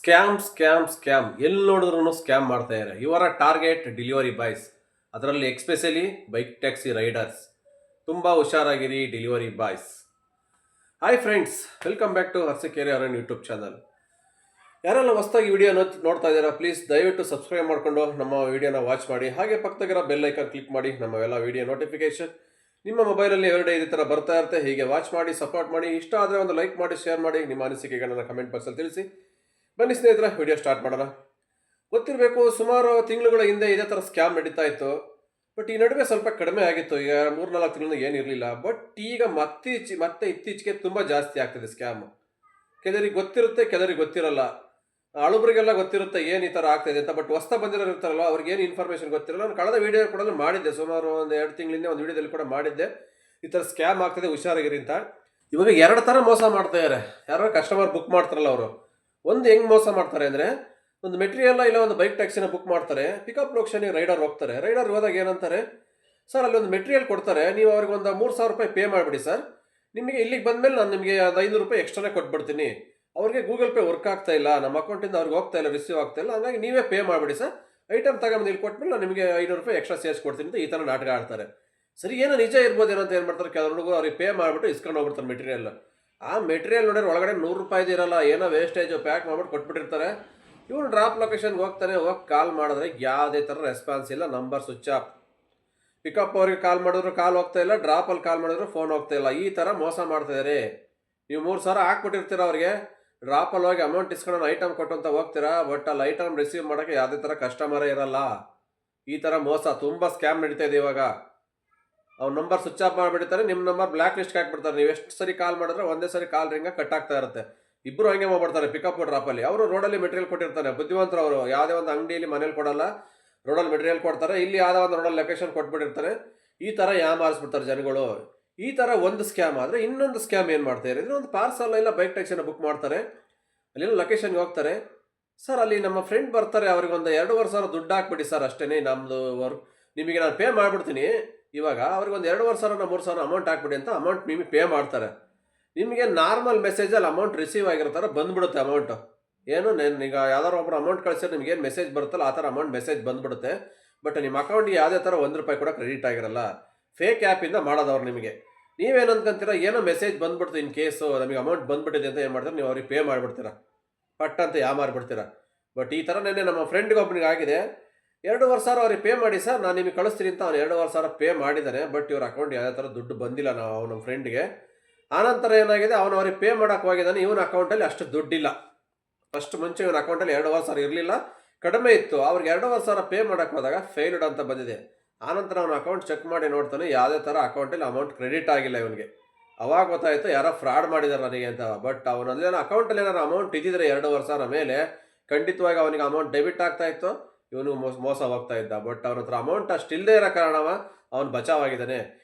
Scam ಎಲ್ಲಿ ನೋಡಿದ್ರು scam ಮಾಡ್ತಾ ಇದ್ದಾರೆ. ಇವರ ಟಾರ್ಗೆಟ್ ಡೆಲಿವರಿ ಬಾಯ್ಸ್, ಅದರಲ್ಲಿ ಎಕ್ಸ್ಪೆಷಲಿ ಬೈಕ್ ಟ್ಯಾಕ್ಸಿ ರೈಡರ್ಸ್. ತುಂಬ ಹುಷಾರಾಗಿರಿ delivery boys. Hi friends, welcome back to Harshakeri ಅವರ ಯೂಟ್ಯೂಬ್ ಚಾನಲ್. ಯಾರೆಲ್ಲ ಹೊಸದಾಗಿ ವಿಡಿಯೋ ನೋಡ್ತಾ ಇದ್ದೀರಾ, ಪ್ಲೀಸ್ ದಯವಿಟ್ಟು ಸಬ್ಸ್ಕ್ರೈಬ್ ಮಾಡಿಕೊಂಡು ನಮ್ಮ ವಿಡಿಯೋನ ವಾಚ್ ಮಾಡಿ. ಹಾಗೆ ಪಕ್ಕದಾಗಿರೋ ಬೆಲ್ ಐಕಾನ್ ಕ್ಲಿಕ್ ಮಾಡಿ ನಮ್ಮವೆಲ್ಲ ವಿಡಿಯೋ ನೋಟಿಫಿಕೇಶನ್ ನಿಮ್ಮ ಮೊಬೈಲಲ್ಲಿ ಎವ್ರಿಡೇ ಇದೇ ಥರ ಬರ್ತಾ ಇರುತ್ತೆ. ಹೀಗೆ ವಾಚ್ ಮಾಡಿ, ಸಪೋರ್ಟ್ ಮಾಡಿ. ಇಷ್ಟ ಆದರೆ ಒಂದು ಲೈಕ್ ಮಾಡಿ, ಶೇರ್ ಮಾಡಿ, ನಿಮ್ಮ ಅನಿಸಿಕೆಗಳನ್ನ ಕಮೆಂಟ್ ಬಾಕ್ಸಲ್ಲಿ ತಿಳಿಸಿ. ಬನ್ನಿ ಸ್ನೇಹಿತರೆ, ವಿಡಿಯೋ ಸ್ಟಾರ್ಟ್ ಮಾಡೋಣ. ಗೊತ್ತಿರಬೇಕು, ಸುಮಾರು ತಿಂಗಳುಗಳ ಹಿಂದೆ ಇದೇ ಥರ ಸ್ಕ್ಯಾಮ್ ನಡೀತಾ ಇತ್ತು. ಬಟ್ ಈ ನಡುವೆ ಸ್ವಲ್ಪ ಕಡಿಮೆ ಆಗಿತ್ತು. ಈಗ 3-4 ತಿಂಗಳಿಂದ ಏನಿರಲಿಲ್ಲ. ಬಟ್ ಈಗ ಮತ್ತೆ ಇತ್ತೀಚೆಗೆ ತುಂಬ ಜಾಸ್ತಿ ಆಗ್ತಿದೆ ಸ್ಕ್ಯಾಮ್. ಕೆಲವರಿಗೆ ಗೊತ್ತಿರುತ್ತೆ, ಕೆಲವರಿಗೆ ಗೊತ್ತಿರಲ್ಲ. ಹಳಬರಿಗೆಲ್ಲ ಗೊತ್ತಿರುತ್ತೆ ಏನು ಈ ಥರ ಆಗ್ತಾಯಿದೆ ಅಂತ. ಬಟ್ ಹೊಸ ಬಂದಿರೋರು ಇರ್ತಾರಲ್ಲ, ಅವ್ರಿಗೆ ಏನು ಇನ್ಫಾರ್ಮೇಷನ್ ಗೊತ್ತಿರಲ್ಲ. ನಾನು ಕಳೆದ ವೀಡಿಯೋ ಕೂಡ ಮಾಡಿದ್ದೆ, ಸುಮಾರು ಒಂದು 2 ತಿಂಗಳಿಂದ ಒಂದು ವೀಡಿಯೋದಲ್ಲಿ ಕೂಡ ಮಾಡಿದ್ದೆ, ಈ ಥರ ಸ್ಕ್ಯಾಮ್ ಆಗ್ತದೆ ಹುಷಾರಾಗಿರಿ ಅಂತ. ಇವಾಗ 2 ಥರ ಮೋಸ ಮಾಡ್ತಾಯಿದ್ದಾರೆ. ಯಾರೋ ಕಸ್ಟಮರ್ ಬುಕ್ ಮಾಡ್ತಾರಲ್ಲ ಅವರು. ಒಂದು ಹೆಂಗೆ ಮೋಸ ಮಾಡ್ತಾರೆ ಅಂದರೆ, ಒಂದು ಮೆಟೀರಿಯಲ್ ಇಲ್ಲ ಒಂದು ಬೈಕ್ ಟ್ಯಾಕ್ಸಿನ ಬುಕ್ ಮಾಡ್ತಾರೆ. ಪಿಕಪ್ ಲೊಕೇಶನ್ಗೆ ರೈಡರ್ ಹೋಗ್ತಾರೆ. ರೈಡರ್ ಹೋದಾಗ ಏನಂತಾರೆ, ಸರ್ ಅಲ್ಲಿ ಒಂದು ಮೆಟೀರಿಯಲ್ ಕೊಡ್ತಾರೆ, ನೀವು ಅವ್ರಿಗೆ ಒಂದು 3,000 ರೂಪಾಯಿ ಪೇ ಮಾಡಿಬಿಡಿ ಸರ್, ನಿಮಗೆ ಇಲ್ಲಿಗೆ ಬಂದಮೇಲೆ ನಾನು ನಿಮಗೆ ಅದು 500 ರೂಪಾಯಿ ಎಕ್ಸ್ಟ್ರಾನೇ ಕೊಟ್ಬಿಡ್ತೀನಿ. ಅವ್ರಿಗೆ ಗೂಗಲ್ ಪೇ ವರ್ಕ್ ಆಗ್ತಾ ಇಲ್ಲ, ನಮ್ಮ ಅಕೌಂಟಿಂದ ಅವ್ರಿಗೆ ಹೋಗ್ತಾ ಇಲ್ಲ, ರಿಸೀವ್ ಆಗ್ತಾ ಇಲ್ಲ, ಹಾಗಾಗಿ ನೀವೇ ಪೇ ಮಾಡಿಬಿಡಿ ಸರ್, ಐಟಮ್ ತಗೊಂಡು ಇಲ್ಲಿ ಕೊಟ್ಮೇಲೆ ನಾನು ನಿಮಗೆ 500 ರೂಪಾಯಿ ಎಕ್ಸ್ಟ್ರಾ ಸೇರಿಸ್ಕೊಡ್ತೀನಿ ಅಂತ ಈ ಥರ ನಾಟಕ ಆಡ್ತಾರೆ. ಸರಿ, ಏನೋ ನಿಜ ಇರ್ಬೋದೇನೋ ಅಂತ ಏನು ಮಾಡ್ತಾರೆ, ಕೆಲವು ಹುಡುಗರು ಅವ್ರಿಗೆ ಪೇ ಮಾಡಿಬಿಟ್ಟು ಇಸ್ಕೊಂಡು ಹೋಗ್ಬಿಡ್ತಾರೆ ಮೆಟೀರಿಯಲ್. ಆ ಮೆಟೀರಿಯಲ್ ನೋಡಿದ್ರೆ ಒಳಗಡೆ 100 ರೂಪಾಯಿದು ಇರಲ್ಲ, ಏನೋ ವೇಸ್ಟೇಜು ಪ್ಯಾಕ್ ಮಾಡ್ಬಿಟ್ಟು ಕೊಟ್ಬಿಟ್ಟಿರ್ತಾರೆ. ಇವನು ಡ್ರಾಪ್ ಲೊಕೇಶನ್ಗೆ ಹೋಗ್ತಾನೆ, ಹೋಗಿ ಕಾಲ್ ಮಾಡಿದ್ರೆ ಯಾವುದೇ ಥರ ರೆಸ್ಪಾನ್ಸ್ ಇಲ್ಲ, ನಂಬರ್ ಸ್ವಿಚ್ ಆಫ್. ಪಿಕಪ್ ಅವ್ರಿಗೆ ಕಾಲ್ ಮಾಡಿದ್ರು ಕಾಲ್ ಹೋಗ್ತಾ ಇಲ್ಲ, ಡ್ರಾಪಲ್ಲಿ ಕಾಲ್ ಮಾಡಿದ್ರು ಫೋನ್ ಹೋಗ್ತಾ ಇಲ್ಲ. ಈ ಥರ ಮೋಸ ಮಾಡ್ತಾಯಿದ್ದಾರೆ. ನೀವು 3,000 ಹಾಕ್ಬಿಟ್ಟಿರ್ತೀರ ಅವ್ರಿಗೆ, ಡ್ರಾಪಲ್ಲಿ ಹೋಗಿ ಅಮೌಂಟ್ ಇಸ್ಕೊಂಡು ಐಟಮ್ ಕೊಟ್ಟು ಅಂತ ಹೋಗ್ತೀರಾ, ಬಟ್ ಅಲ್ಲಿ ಐಟಮ್ ರಿಸೀವ್ ಮಾಡೋಕ್ಕೆ ಯಾವುದೇ ಥರ ಕಸ್ಟಮರೇ ಇರಲ್ಲ. ಈ ಥರ ಮೋಸ ತುಂಬ ಸ್ಕ್ಯಾಮ್ ನಡೀತಾ ಇದೆ ಇವಾಗ. ಅವ್ನ ನಂಬರ್ ಸ್ವಿಚ್ ಆಫ್ ಮಾಡಿಬಿಡ್ತಾರೆ, ನಿಮ್ಮ ನಂಬರ್ ಬ್ಲ್ಯಾಕ್ ಲಿಸ್ಟ್ಗೆ ಹಾಕ್ಬಿಡ್ತಾರೆ. ನೀವು ಎಷ್ಟು ಸರಿ ಕಾಲ್ ಮಾಡಿದ್ರೆ ಒಂದೇ ಸರಿ ಕಾಲ್ ರಿಂಗ ಕಟ್ ಆಗ್ತಾ ಇರುತ್ತೆ. ಇಬ್ಬರು ಹಂಗೆ ಮಾಡ್ಬಿಡ್ತಾರೆ. ಪಿಕಪ್ ಡ್ರಾಪಲ್ಲಿ ಅವರು ರೋಡಲ್ಲಿ ಮೆಟೀರಿಯಲ್ ಕೊಟ್ಟಿರ್ತಾರೆ. ಬುದ್ಧಿವಂತರು ಅವರು, ಯಾವುದೇ ಒಂದು ಅಂಗಡಿಯಲ್ಲಿ ಮನೇಲಿ ಕೊಡಲ್ಲ, ರೋಡಲ್ಲಿ ಮೆಟೀರಿಯಲ್ ಕೊಡ್ತಾರೆ. ಇಲ್ಲಿ ಯಾವುದೋ ಒಂದು ರೋಡಲ್ಲಿ ಲೊಕೇಶನ್ ಕೊಟ್ಬಿಟ್ಟಿರ್ತಾರೆ. ಈ ಥರ ಯಾಮಾರಿಸ್ಬಿಡ್ತಾರೆ ಜನಗಳು. ಈ ಥರ ಒಂದು ಸ್ಕ್ಯಾಮ್ ಆದರೆ, ಇನ್ನೊಂದು ಸ್ಕ್ಯಾಮ್ ಏನು ಮಾಡ್ತಾರೆ ಅಂದರೆ, ಒಂದು ಪಾರ್ಸಲ್ ಇಲ್ಲ ಬೈಕ್ ಟ್ಯಾಕ್ಸಿನ ಬುಕ್ ಮಾಡ್ತಾರೆ, ಅಲ್ಲೆಲ್ಲ ಲೊಕೇಶನ್ಗೆ ಹೋಗ್ತಾರೆ. ಸರ್ ಅಲ್ಲಿ ನಮ್ಮ ಫ್ರೆಂಡ್ ಬರ್ತಾರೆ, ಅವ್ರಿಗೆ ಒಂದು 2,500 ದುಡ್ಡು ಹಾಕ್ಬಿಡಿ ಸರ್, ಅಷ್ಟೇ ನಮ್ಮದು ವರ್ಕ್, ನಿಮಗೆ ನಾನು ಪೇ ಮಾಡಿಬಿಡ್ತೀನಿ. ಇವಾಗ ಅವ್ರಿಗೆ ಒಂದು 2,500 3,000 ಅಮೌಂಟ್ ಹಾಕ್ಬಿಡಿ ಅಂತ ಅಮೌಂಟ್ ನಿಮಗೆ ಪೇ ಮಾಡ್ತಾರೆ. ನಿಮಗೆ ನಾರ್ಮಲ್ ಮೆಸೇಜಲ್ಲಿ ಅಮೌಂಟ್ ರಿಸೀವ್ ಆಗಿರೋ ಥರ ಬಂದುಬಿಡುತ್ತೆ ಅಮೌಂಟು. ಏನು ಈಗ ಯಾವ್ದಾರು ಒಬ್ಬರು ಅಮೌಂಟ್ ಕಳಿಸಿದ್ರೆ ನಿಮ್ಗೆ ಏನು ಮೆಸೇಜ್ ಬರುತ್ತಲ್ಲ, ಆ ಥರ ಅಮೌಂಟ್ ಮೆಸೇಜ್ ಬಂದುಬಿಡುತ್ತೆ. ಬಟ್ ನಿಮ್ಮ ಅಕೌಂಟಿಗೆ ಯಾವುದೇ ಥರ 1 ರೂಪಾಯಿ ಕೂಡ ಕ್ರೆಡಿಟ್ ಆಗಿರಲ್ಲ. ಫೇಕ್ ಆ್ಯಪಿಂದ ಮಾಡೋದವ್ರು ನಿಮಗೆ. ನೀವೇನು ಅಂದ್ಕೊಂತೀರ, ಏನೋ ಮೆಸೇಜ್ ಬಂದ್ಬಿಡ್ತು, ಇನ್ ಕೇಸು ನಮಗೆ ಅಮೌಂಟ್ ಬಂದುಬಿಟ್ಟಿದೆ ಅಂತ ಏನು ಮಾಡ್ತಾರೆ, ನೀವು ಅವ್ರಿಗೆ ಪೇ ಮಾಡಿಬಿಡ್ತೀರಾ, ಪಟ್ ಅಂತ ಯಾಮಾರಿಬಿಡ್ತೀರಾ. ಬಟ್ ಈ ಥರ ನೆನ್ನೆ ನಮ್ಮ ಫ್ರೆಂಡ್ಗೆ ಒಬ್ಬನಿಗೆ ಆಗಿದೆ. 2,500 ಅವ್ರಿಗೆ ಪೇ ಮಾಡಿ ಸರ್, ನಾನು ನಿಮಗೆ ಕಳಿಸ್ತೀನಿ ಅಂತ ಅವ್ನು 2,500 ಪೇ ಮಾಡಿದ್ದಾನೆ. ಬಟ್ ಇವ್ರ ಅಕೌಂಟ್ ಯಾವುದೇ ಥರ ದುಡ್ಡು ಬಂದಿಲ್ಲ ನಮ್ಮ ಫ್ರೆಂಡ್ಗೆ. ಆನಂತರ ಏನಾಗಿದೆ, ಅವನು ಅವ್ರಿಗೆ ಪೇ ಮಾಡೋಕ್ಕೆ ಹೋಗಿದ್ದಾನೆ, ಇವನ ಅಕೌಂಟಲ್ಲಿ ಅಷ್ಟು ದುಡ್ಡಿಲ್ಲ. ಫಸ್ಟ್ ಮುಂಚೆ ಇವನ ಅಕೌಂಟಲ್ಲಿ 2,500 ಇರಲಿಲ್ಲ, ಕಡಿಮೆ ಇತ್ತು. ಅವ್ರಿಗೆ 2,500 ಪೇ ಮಾಡೋಕ್ಕೆ ಹೋದಾಗ ಫೇಲ್ಡ್ ಅಂತ ಬಂದಿದೆ. ಆನಂತರ ಅವನ ಅಕೌಂಟ್ ಚೆಕ್ ಮಾಡಿ ನೋಡ್ತಾನೆ, ಯಾವುದೇ ಥರ ಅಕೌಂಟಲ್ಲಿ ಅಮೌಂಟ್ ಕ್ರೆಡಿಟ್ ಆಗಿಲ್ಲ ಇವನಿಗೆ. ಅವಾಗ ಗೊತ್ತಾಯಿತು ಯಾರೋ ಫ್ರಾಡ್ ಮಾಡಿದ್ದಾರೆ ನನಗೆ ಅಂತ. ಬಟ್ ಅವನಲ್ಲೇನೋ ಅಕೌಂಟಲ್ಲಿ ಏನಾರು ಅಮೌಂಟ್ ಇದ್ದಿದ್ರೆ 2,500 ಮೇಲೆ ಖಂಡಿತವಾಗಿ ಅವನಿಗೆ ಅಮೌಂಟ್ ಡೆಬಿಟ್ ಆಗ್ತಾ ಇತ್ತು, ಇವನು ಮೋಸ ಹೋಗ್ತಾ ಇದ್ದ. ಬಟ್ ಅವನ ಹತ್ರ ಅಮೌಂಟ್ ಅಷ್ಟು ಇಲ್ಲದೆ ಇರೋ ಕಾರಣವ ಅವನು ಬಚಾವಾಗಿದ್ದಾನೆ.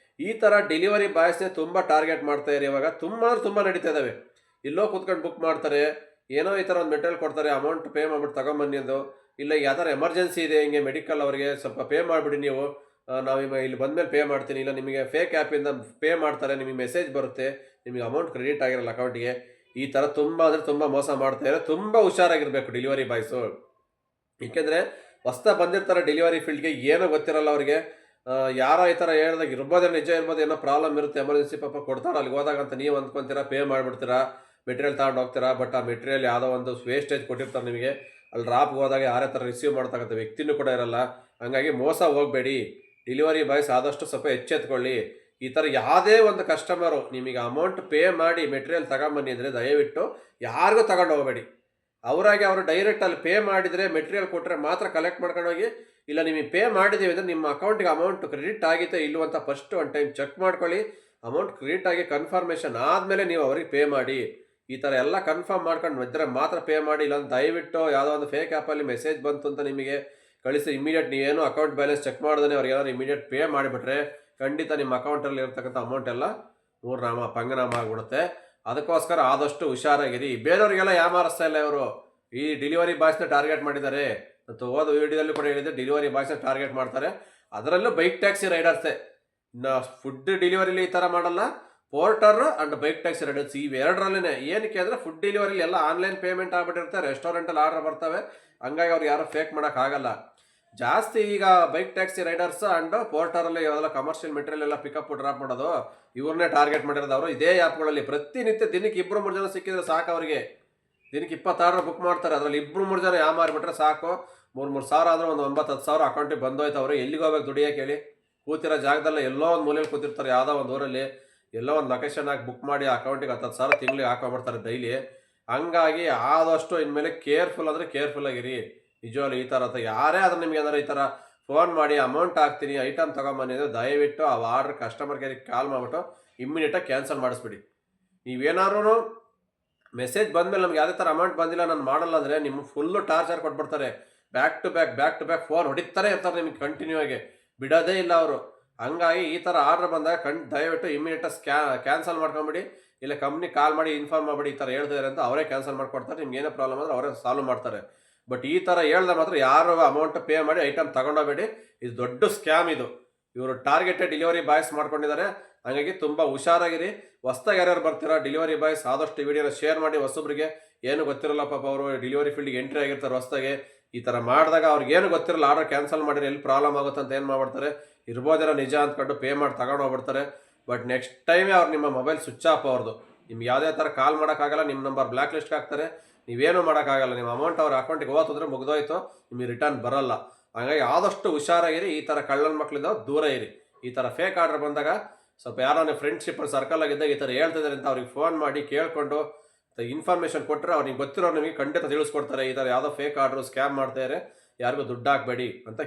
ಈ ಥರ ಡೆಲಿವರಿ ಬಾಯ್ಸ್ನೇ ತುಂಬ ಟಾರ್ಗೆಟ್ ಮಾಡ್ತಾ ಇದ್ದಾರೆ ಇವಾಗ. ತುಂಬ ನಡೀತಾ ಇದ್ದಾವೆ. ಎಲ್ಲೋ ಕೂತ್ಕೊಂಡು ಬುಕ್ ಮಾಡ್ತಾರೆ, ಏನೋ ಈ ಥರ ಒಂದು ಮೆಟೀರಿಯಲ್ ಕೊಡ್ತಾರೆ, ಅಮೌಂಟ್ ಪೇ ಮಾಡಿಬಿಟ್ಟು ತಗೊಂಬನ್ನಿ ಅಂದು. ಇಲ್ಲ ಯಾವ್ದಾರು ಎಮರ್ಜೆನ್ಸಿ ಇದೆ, ಹಿಂಗೆ ಮೆಡಿಕಲ್ ಅವರಿಗೆ ಸ್ವಲ್ಪ ಪೇ ಮಾಡಿಬಿಡಿ ನೀವು, ನಾವು ಇಲ್ಲಿ ಬಂದಮೇಲೆ ಪೇ ಮಾಡ್ತೀನಿ. ಇಲ್ಲ ನಿಮಗೆ ಫೇಕ್ ಆ್ಯಪಿಂದ ಪೇ ಮಾಡ್ತಾರೆ, ನಿಮಗೆ ಮೆಸೇಜ್ ಬರುತ್ತೆ, ನಿಮಗೆ ಅಮೌಂಟ್ ಕ್ರೆಡಿಟ್ ಆಗಿರಲ್ಲ ಅಕೌಂಟಿಗೆ. ಈ ಥರ ತುಂಬ ಅಂದರೆ ತುಂಬ ಮೋಸ ಮಾಡ್ತಾಯಿದ್ದಾರೆ. ತುಂಬ ಹುಷಾರಾಗಿರಬೇಕು ಡೆಲಿವರಿ ಬಾಯ್ಸು. ಏಕೆಂದರೆ ಹೊಸ್ತಾ ಬಂದಿರ್ತಾರೆ ಡೆಲಿವರಿ ಫೀಲ್ಡ್ಗೆ, ಏನೋ ಗೊತ್ತಿರಲ್ಲ ಅವರಿಗೆ. ಯಾರೋ ಈ ಥರ ಹೇಳ್ದಾಗ ಇರ್ಬೋದೇನೋ, ನಿಜ ಇರ್ಬೋದು, ಏನೋ ಪ್ರಾಬ್ಲಮ್ ಇರುತ್ತೆ, ಎಮರ್ಜೆನ್ಸಿ ಪಾಪ ಕೊಡ್ತಾರೆ. ಅಲ್ಲಿಗೆ ಹೋದಾಗ ಅಂತ ನೀವು ಅಂದ್ಕೊತೀರಾ, ಪೇ ಮಾಡಿಬಿಡ್ತೀರಾ, ಮೆಟೀರಿಯಲ್ ತಗೊಂಡು ಹೋಗ್ತೀರಾ. ಬಟ್ ಆ ಮೆಟೀರಿಯಲ್ ಯಾವುದೋ ಒಂದು ವೇಸ್ಟೇಜ್ ಕೊಟ್ಟಿರ್ತಾರೆ ನಿಮಗೆ. ಅಲ್ಲಿ ಡ್ರಾಪ್ಗೆ ಹೋದಾಗ ಯಾರೇ ಥರ ರಿಸೀವ್ ಮಾಡ್ತಕ್ಕಂಥ ವ್ಯಕ್ತಿನೂ ಕೂಡ ಇರಲ್ಲ. ಹಾಗಾಗಿ ಮೋಸ ಹೋಗಬೇಡಿ. ಡೆಲಿವರಿ ಬಾಯ್ಸ್ ಆದಷ್ಟು ಸ್ವಲ್ಪ ಎಚ್ಚೆತ್ಕೊಳ್ಳಿ. ಈ ಥರ ಯಾವುದೇ ಒಂದು ಕಸ್ಟಮರು ನಿಮಗೆ ಅಮೌಂಟ್ ಪೇ ಮಾಡಿ ಮೆಟೀರಿಯಲ್ ತಗೊಂಬನ್ನಿ ಅಂದರೆ ದಯವಿಟ್ಟು ಯಾರಿಗೂ ತಗೊಂಡು ಹೋಗಬೇಡಿ. ಅವರಾಗಿ ಅವರು ಡೈರೆಕ್ಟಲ್ಲಿ ಪೇ ಮಾಡಿದರೆ, ಮೆಟೀರಿಯಲ್ ಕೊಟ್ಟರೆ ಮಾತ್ರ ಕಲೆಕ್ಟ್ ಮಾಡ್ಕೊಂಡು ಹೋಗಿ. ಇಲ್ಲ ನಿಮಗೆ ಪೇ ಮಾಡಿದ್ದೀವಿ ಅಂದರೆ ನಿಮ್ಮ ಅಕೌಂಟಿಗೆ ಅಮೌಂಟ್ ಕ್ರೆಡಿಟ್ ಆಗಿತ್ತೆ ಇಲ್ಲವ ಅಂತ ಫಸ್ಟ್ ಒಂದು ಟೈಮ್ ಚೆಕ್ ಮಾಡ್ಕೊಳ್ಳಿ. ಅಮೌಂಟ್ ಕ್ರೆಡಿಟ್ ಆಗಿ ಕನ್ಫರ್ಮೇಷನ್ ಆದಮೇಲೆ ನೀವು ಅವ್ರಿಗೆ ಪೇ ಮಾಡಿ. ಈ ಥರ ಎಲ್ಲ ಕನ್ಫರ್ಮ್ ಮಾಡ್ಕೊಂಡು ಇದ್ದರೆ ಮಾತ್ರ ಪೇ ಮಾಡಿ. ಇಲ್ಲಾಂದ್ರೆ ದಯವಿಟ್ಟು ಯಾವುದೋ ಒಂದು ಫೇಕ್ ಆ್ಯಪಲ್ಲಿ ಮೆಸೇಜ್ ಬಂತು ಅಂತ ನಿಮಗೆ ಕಳಿಸಿ ಇಮಿಡಿಯೇಟ್ ನೀವೇನು ಅಕೌಂಟ್ ಬ್ಯಾಲೆನ್ಸ್ ಚೆಕ್ ಮಾಡ್ದೇ ಅವ್ರಿಗೆ ಏನಾದ್ರು ಇಮಿಡಿಯೇಟ್ ಪೇ ಮಾಡಿಬಿಟ್ರೆ ಖಂಡಿತ ನಿಮ್ಮ ಅಕೌಂಟಲ್ಲಿ ಇರ್ತಕ್ಕಂಥ ಅಮೌಂಟ್ ಎಲ್ಲ ಮೂರ್ನಾಮ ಪಂಗನಾಮ ಆಗಿಬಿಡುತ್ತೆ. ಅದಕ್ಕೋಸ್ಕರ ಆದಷ್ಟು ಹುಷಾರಾಗಿರಿ. ಬೇರೆಯವರಿಗೆಲ್ಲ ಯಾಮಾರಿಸ್ತಾ ಇಲ್ಲ ಇವರು. ಈ ಡೆಲಿವರಿ ಬಾಯ್ಸ್ನ ಟಾರ್ಗೆಟ್ ಮಾಡಿದ್ದಾರೆ. ಹೋದ ವಿಡಿಯೋದಲ್ಲಿ ಕೂಡ ಹೇಳಿದ್ದೆ, ಡೆಲಿವರಿ ಬಾಯ್ಸ್ನ ಟಾರ್ಗೆಟ್ ಮಾಡ್ತಾರೆ. ಅದರಲ್ಲೂ ಬೈಕ್ ಟ್ಯಾಕ್ಸಿ ರೈಡರ್ಸೇ. ಇನ್ನು ಫುಡ್ ಡೆಲಿವರಿಲಿ ಈ ಥರ ಮಾಡಲ್ಲ, porter and bike taxi riders ಇವೆರಡರಲ್ಲೇ. ಏನಕ್ಕೆ ಅಂದರೆ ಫುಡ್ ಡೆಲಿವರಿ ಎಲ್ಲ ಆನ್ಲೈನ್ ಪೇಮೆಂಟ್ ಆಗ್ಬಿಟ್ಟಿರುತ್ತೆ, ರೆಸ್ಟೋರೆಂಟಲ್ಲಿ ಆರ್ಡರ್ ಬರ್ತವೆ, ಹಂಗಾಗಿ ಅವ್ರು ಯಾರು ಫೇಕ್ ಮಾಡೋಕ್ಕಾಗಲ್ಲ. ಜಾಸ್ತಿ ಈಗ ಬೈಕ್ ಟ್ಯಾಕ್ಸಿ ರೈಡರ್ಸ್ ಅಂಡ್ ಪೋರ್ಟರಲ್ಲಿ ಯಾವೆಲ್ಲ ಕಮರ್ಷಿಯಲ್ ಮೆಟೀರಿಯಲ್ ಎಲ್ಲ ಪಿಕಪ್ ಡ್ರಾಪ್ ಮಾಡೋದು ಇವ್ರನ್ನೇ ಟಾರ್ಗೆಟ್ ಮಾಡಿರೋದು ಅವರು. ಇದೇ ಆ್ಯಪ್ಗಳಲ್ಲಿ ಪ್ರತಿನಿತ್ಯ ದಿನಕ್ಕೆ 2-3 ಜನ ಸಿಕ್ಕಿದ್ರೆ ಸಾಕು ಅವರಿಗೆ. ದಿನಕ್ಕೆ 20 ಆರ್ಡರ್ ಬುಕ್ ಮಾಡ್ತಾರೆ, ಅದರಲ್ಲಿ 2-3 ಜನ ಮಾರಿಬಿಟ್ರೆ ಸಾಕು. 3-3 ಸಾವಿರ ಆದರೆ ಒಂದು 9-10 ಸಾವಿರ ಅಕೌಂಟಿಗೆ ಬಂದೋಯ್ತು. ಅವರು ಎಲ್ಲಿಗೆ ಹೋಗ್ಬೇಕು ದುಡಿಯೋಕೆ ಹೇಳಿ? ಕೂತಿರೋ ಜಾಗದಲ್ಲ ಎಲ್ಲೋ ಒಂದು ಮೂಲೆಯಲ್ಲಿ ಕೂತಿರ್ತಾರೆ, ಯಾವುದೋ ಒಂದು ಊರಲ್ಲಿ ಎಲ್ಲೋ ಒಂದು ಲೊಕೇಶನ್ ಹಾಕಿ ಬುಕ್ ಮಾಡಿ ಅಕೌಂಟಿಗೆ 10 ಸಾವಿರ ತಿಂಗಳಿಗೆ ಹಾಕೊಂಡ್ಬಿಡ್ತಾರೆ ಡೈಲಿ. ಹಂಗಾಗಿ ಆದಷ್ಟು ಇನ್ಮೇಲೆ ಕೇರ್ಫುಲ್ ಅಂದರೆ ಕೇರ್ಫುಲ್ ಆಗಿರಿ. ನಿಜವಾಗ್ಲೂ ಈ ಥರ ಯಾರೇ ಆದರೂ ನಿಮ್ಗೆ ಏನಾದ್ರು ಈ ಥರ ಫೋನ್ ಮಾಡಿ ಅಮೌಂಟ್ ಹಾಕ್ತೀನಿ ಐಟಮ್ ತೊಗೊಂಬನ್ನಿ ಅಂದರೆ ದಯವಿಟ್ಟು ಆ ಆರ್ಡ್ರ್ ಕಸ್ಟಮರ್ ಕೇರಿಗೆ ಕಾಲ್ ಮಾಡಿಬಿಟ್ಟು ಇಮ್ಮಿಡಿಯೇಟಾಗಿ ಕ್ಯಾನ್ಸಲ್ ಮಾಡಿಸ್ಬಿಡಿ. ನೀವೇನಾದ್ರೂ ಮೆಸೇಜ್ ಬಂದಮೇಲೆ ನಮ್ಗೆ ಯಾವುದೇ ಥರ ಅಮೌಂಟ್ ಬಂದಿಲ್ಲ ನಾನು ಮಾಡಲ್ಲ ಅಂದರೆ ನಿಮ್ಗೆ ಫುಲ್ಲು ಟಾರ್ಚರ್ ಕೊಟ್ಬಿಡ್ತಾರೆ. ಬ್ಯಾಕ್ ಟು ಬ್ಯಾಕ್ ಫೋನ್ ಹೊಡಿತಾರೆ ಇರ್ತಾರೆ ನಿಮ್ಗೆ ಕಂಟಿನ್ಯೂ ಆಗಿ, ಬಿಡೋದೇ ಇಲ್ಲ ಅವರು. ಹಂಗಾಗಿ ಈ ಥರ ಆರ್ಡ್ರ್ ಬಂದಾಗ ದಯವಿಟ್ಟು ಇಮ್ಮಿಡಿಯೇಟಾಗಿ ಕ್ಯಾನ್ಸಲ್ ಮಾಡ್ಕೊಂಬಿಡಿ, ಇಲ್ಲ ಕಂಪ್ನಿ ಕಾಲ್ ಮಾಡಿ ಇನ್ಫಾರ್ಮ್ ಮಾಡಿಬಿಡಿ ಈ ಥರ ಹೇಳ್ತಿದ್ದಾರೆ ಅಂತ. ಅವರೇ ಕ್ಯಾನ್ಸಲ್ ಮಾಡ್ಕೊಡ್ತಾರೆ. ನಿಮ್ಗೆ ಏನೋ ಪ್ರಾಬ್ಲಮ್ ಅಂದರೆ ಅವರೇ ಸಾಲ್ವ್ ಮಾಡ್ತಾರೆ. ಬಟ್ ಈ ಥರ ಹೇಳ್ದೆ ಮಾತ್ರ ಯಾರು ಅಮೌಂಟ್ ಪೇ ಮಾಡಿ ಐಟಮ್ ತಗೊಂಡೋಗಬೇಡಿ. ಇದು ದೊಡ್ಡ ಸ್ಕ್ಯಾಮ್ ಇದು. ಇವರು ಟಾರ್ಗೆಟೆಡ್ ಡೆಲಿವರಿ ಬಾಯ್ಸ್ ಮಾಡ್ಕೊಂಡಿದ್ದಾರೆ. ಹಾಗಾಗಿ ತುಂಬ ಹುಷಾರಾಗಿರಿ. ಹೊಸ್ದಾಗಿ ಯಾರ್ಯಾರು ಬರ್ತೀರಾ ಡೆಲಿವರಿ ಬಾಯ್ಸ್ ಆದಷ್ಟು ವಿಡಿಯೋನ ಶೇರ್ ಮಾಡಿ. ಹೊಸಬ್ರಿಗೆ ಏನು ಗೊತ್ತಿರಲ್ಲ ಪಾಪ, ಅವರು ಡೆಲಿವರಿ ಫೀಲ್ಡ್ಗೆ ಎಂಟ್ರಿ ಆಗಿರ್ತಾರೆ ಹೊಸ್ದಾಗೆ. ಈ ಥರ ಮಾಡಿದಾಗ ಅವ್ರಿಗೆ ಏನು ಗೊತ್ತಿರಲ್ಲ, ಆರ್ಡರ್ ಕ್ಯಾನ್ಸಲ್ ಮಾಡಿರಿ ಎಲ್ಲಿ ಪ್ರಾಬ್ಲಮ್ ಆಗುತ್ತೆ ಅಂತ ಏನು ಮಾಡ್ಬಿಡ್ತಾರೆ, ಇರ್ಬೋದಿರೋ ನಿಜ ಅಂದ್ಕೊಂಡು ಪೇ ಮಾಡಿ ತಗೊಂಡು ಹೋಗ್ಬಿಡ್ತಾರೆ. ಬಟ್ ನೆಕ್ಸ್ಟ್ ಟೈಮೇ ಅವ್ರು ನಿಮ್ಮ ಮೊಬೈಲ್ ಸ್ವಿಚ್ ಆಫ್ ಅವ್ರದ್ದು. ನಿಮ್ಗೆ ಯಾವುದೇ ಥರ ಕಾಲ್ ಮಾಡೋಕ್ಕಾಗಲ್ಲ, ನಿಮ್ಮ ನಂಬರ್ ಬ್ಲ್ಯಾಕ್ ಲಿಸ್ಟ್ಗೆ ಹಾಕ್ತಾರೆ, ನೀವೇನು ಮಾಡೋಕ್ಕಾಗಲ್ಲ. ನಿಮ್ಮ ಅಮೌಂಟ್ ಅವ್ರ ಅಕೌಂಟಿಗೆ ಹೋಗ್ತಂದ್ರೆ ಮುಗ್ದೋಯ್ತು, ನಿಮಗೆ ರಿಟರ್ನ್ ಬರೋಲ್ಲ. ಹಾಗಾಗಿ ಆದಷ್ಟು ಹುಷಾರಾಗಿರಿ. ಈ ಥರ ಕಳ್ಳನ ಮಕ್ಕಳಿಂದ ದೂರ ಇರಿ. ಈ ಥರ ಫೇಕ್ ಆರ್ಡರ್ ಬಂದಾಗ ಸ್ವಲ್ಪ ಯಾರೋ ನೀವು ಫ್ರೆಂಡ್ಶಿಪ್ ಸರ್ಕಲಾಗಿದ್ದಾಗ ಈ ಥರ ಹೇಳ್ತಿದ್ದಾರೆ ಅಂತ ಅವ್ರಿಗೆ ಫೋನ್ ಮಾಡಿ ಕೇಳಿಕೊಂಡು ಇನ್ಫಾರ್ಮೇಷನ್ ಕೊಟ್ಟರೆ ಅವ್ರಿಗೆ ಗೊತ್ತಿರೋರು ನಿಮಗೆ ಖಂಡಿತ ತಿಳಿಸ್ಕೊಡ್ತಾರೆ. ಈ ಥರ ಯಾವುದೋ ಫೇಕ್ ಆರ್ಡ್ರು ಸ್ಕ್ಯಾಮ್ ಮಾಡ್ತಾಯಿದ್ದಾರೆ, ಯಾರಿಗೂ ದುಡ್ಡು ಹಾಕಬೇಡಿ ಅಂತ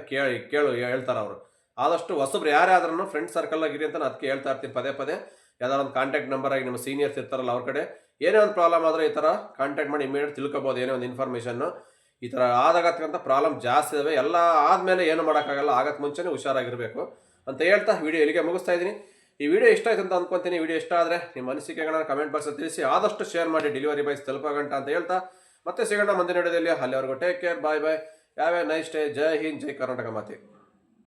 ಹೇಳ್ತಾರೆ ಅವರು. ಆದಷ್ಟು ಹೊಸಬ್ರು ಯಾರೇ ಆದ್ರೂ ಫ್ರೆಂಡ್ ಸರ್ಕಲ್ಲಾಗಿರಿ ಅಂತ ನಾನು ಅದಕ್ಕೆ ಹೇಳ್ತಾ ಇರ್ತೀನಿ ಪದೇ. ಯಾವ್ದಾದ್ರು ಒಂದು ಕಾಂಟ್ಯಾಕ್ಟ್ ನಂಬರ್ ಆಗಿ ನಿಮ್ಮ ಸೀನಿಯರ್ಸ್ ಇರ್ತಾರಲ್ಲ ಅವ್ರ ಕಡೆ ಏನೇ ಒಂದು ಪ್ರಾಬ್ಲಮ್ ಆದರೆ ಈ ಥರ ಕಾಂಟ್ಯಾಕ್ಟ್ ಮಾಡಿ ಇಮಿಡಿಯೇಟ್ ತಿಳ್ಕೊಬೋದು ಏನೇ ಒಂದು ಇನ್ಫಾರ್ಮೇಷನ್ನು. ಈ ಥರ ಆದಾಗತ್ತಂತ ಪ್ರಾಬ್ಲಮ್ ಜಾಸ್ತಿ ಇದಾವೆ. ಎಲ್ಲ ಆದಮೇಲೆ ಏನು ಮಾಡೋಕ್ಕಾಗಲ್ಲ, ಆಗಕ್ಕೆ ಮುಂಚೆನೇ ಹುಷಾರಾಗಿರಬೇಕು ಅಂತ ಹೇಳ್ತಾ ವಿಡಿಯೋ ಇಲ್ಲಿಗೆ ಮುಗಿಸ್ತಾ ಇದ್ದೀನಿ. ಈ ವಿಡಿಯೋ ಇಷ್ಟ ಆಯ್ತು ಅಂತ ಅಂದ್ಕೊತೀನಿ. ವಿಡಿಯೋ ಇಷ್ಟ ಆದರೆ ನಿಮ್ಮ ಅನಿಸಿಕೆಗಳನ್ನ ಕಮೆಂಟ್ ಬಾಕ್ಸಲ್ಲಿ ತಿಳಿಸಿ. ಆದಷ್ಟು ಶೇರ್ ಮಾಡಿ ಡೆಲಿವರಿ ಬಾಯ್ಸ್ ತಲುಪಗಂಟ ಅಂತ ಹೇಳ್ತಾ ಮತ್ತೆ ಸಿಗೋಣ ಮುಂದಿನ ವಿಡಿಯೋದಲ್ಲಿ. ಅಲ್ಲಿವರೆಗೂ take care, bye. Have a nice day. ಜೈ ಹಿಂದ್, ಜೈ ಕರ್ನಾಟಕ ಮಾತೆ.